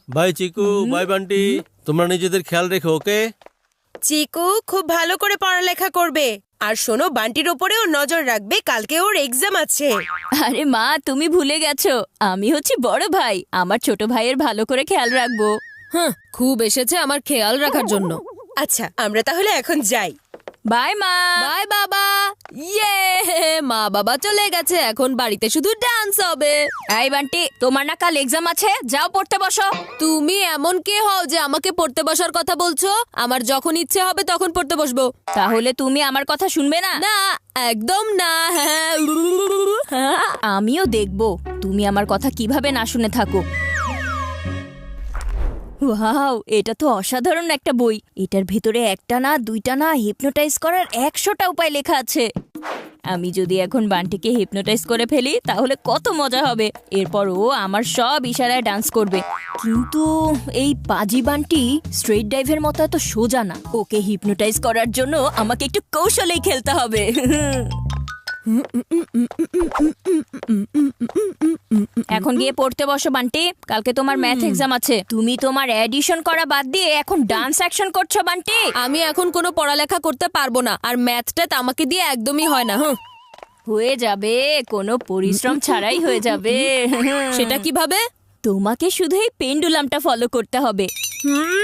By Chiku, by Bunty, তোমরা নিজেদের খেয়াল রেখো, ওকে? চিকু খুব ভালো করে পড়ালেখা করবে, আর শোনো বান্টির ওপরেও নজর রাখবে, কালকে ওর এক্সাম আছে। আরে মা, তুমি ভুলে গেছো, আমি হচ্ছি বড় ভাই, আমার ছোট ভাইয়ের ভালো করে খেয়াল রাখবো। হ্যাঁ, খুব এসেছে আমার খেয়াল রাখার জন্য। আচ্ছা, আমরা তাহলে এখন যাই। বাই মা। বাই বাবা। ইয়ে, মা বাবা চলে গেছে, এখন বাড়িতে শুধু ডান্স হবে। এই বান্টি, তোমার না কাল এক্সাম আছে, যাও পড়তে বসো। তুমি এমন কে হও যে আমাকে পড়তে বসার কথা বলছো? আমার যখন ইচ্ছে হবে তখন পড়তে বসবো। তাহলে তুমি আমার কথা শুনবে না? না, একদম না। আমিও দেখবো তুমি আমার কথা কিভাবে না শুনে থাকো। ওয়াও, এটা তো অসাধারণ একটা বই। এটার ভেতরে একটা না দুইটা না হিপনোটাইজ করার 100টা উপায় লেখা আছে। আমি যদি এখন বান্টিকে হিপনোটাইজ করে ফেলি তাহলে কত মজা হবে। এরপর ও আমার সব ইশারায় ডান্স করবে। কিন্তু এই পাজি বান্টি স্ট্রেট ডাইভের মতো এত সোজা না। ওকে হিপনোটাইজ করার জন্য আমাকে একটু কৌশলেই খেলতে হবে। এখন গিয়ে পড়তে বসো বান্টি, কালকে তোমার ম্যাথ এক্সাম আছে। তুমি তোমার এডিশন করা বাদ দিয়ে এখন ডান্স অ্যাকশন করছো বান্টি। আমি এখন কোনো পড়ালেখা করতে পারবো না, আর ম্যাথটা আমাকে দিয়ে একদমই হয় না। হয়ে যাবে, কোনো পরিশ্রম ছাড়াই হয়ে যাবে। সেটা কিভাবে? তোমাকে শুধু এই পেন্ডুলামটা ফলো করতে হবে।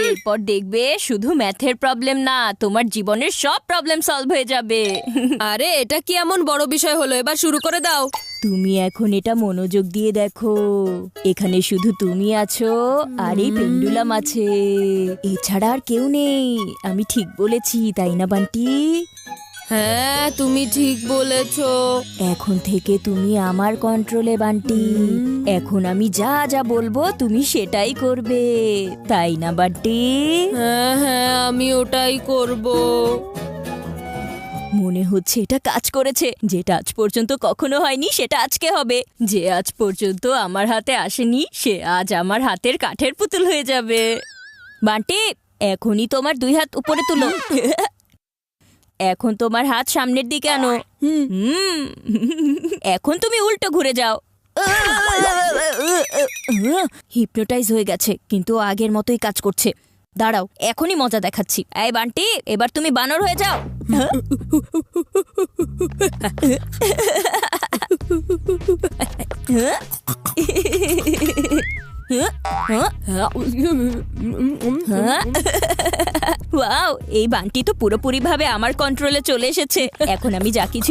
এরপর দেখবে শুধু ম্যাথের প্রবলেম না, তোমার জীবনের সব প্রবলেম সলভ হয়ে যাবে। আরে এটা কি এমন বড় বিষয় হলো? এবার শুরু করে দাও। তুমি এখন এটা মনোযোগ দিয়ে দেখো। এখানে শুধু তুমি আছো আর এই পেন্ডুলাম আছে, এছাড়া আর কেউ নেই। আমি ঠিক বলেছি তাই না বান্টি? হ্যাঁ, তুমি ঠিক বলেছো। এখন থেকে তুমি আমার কন্ট্রোলে বান্টি। এখন আমি যা যা বলবো তুমি সেটাই করবে, তাই না বান্টি? হ্যাঁ হ্যাঁ, আমি ওটাই করব। মনে হচ্ছে এটা কাজ করেছে। যেটা আজ পর্যন্ত কখনো হয়নি সেটা আজকে হবে। যে আজ পর্যন্ত আমার হাতে আসেনি সে আজ আমার হাতের কাঠের পুতুল হয়ে যাবে। বান্টি, এখনই তোমার 2 হাত উপরে তুলো। এখন তোমার হাত সামনের দিকে আনো। এখন তুমি উল্টো ঘুরে যাও। হিপনোটাইজ হয়ে গেছে, কিন্তু আগের মতোই কাজ করছে। দাঁড়াও, এখনই মজা দেখাচ্ছি। এই বান্টি, এবার তুমি বানর হয়ে যাও। ওয়াও, এই বান্টি তো পুরোপুরি ভাবে আমার কন্ট্রোলে চলে এসেছে। এখন আমি যা কিছু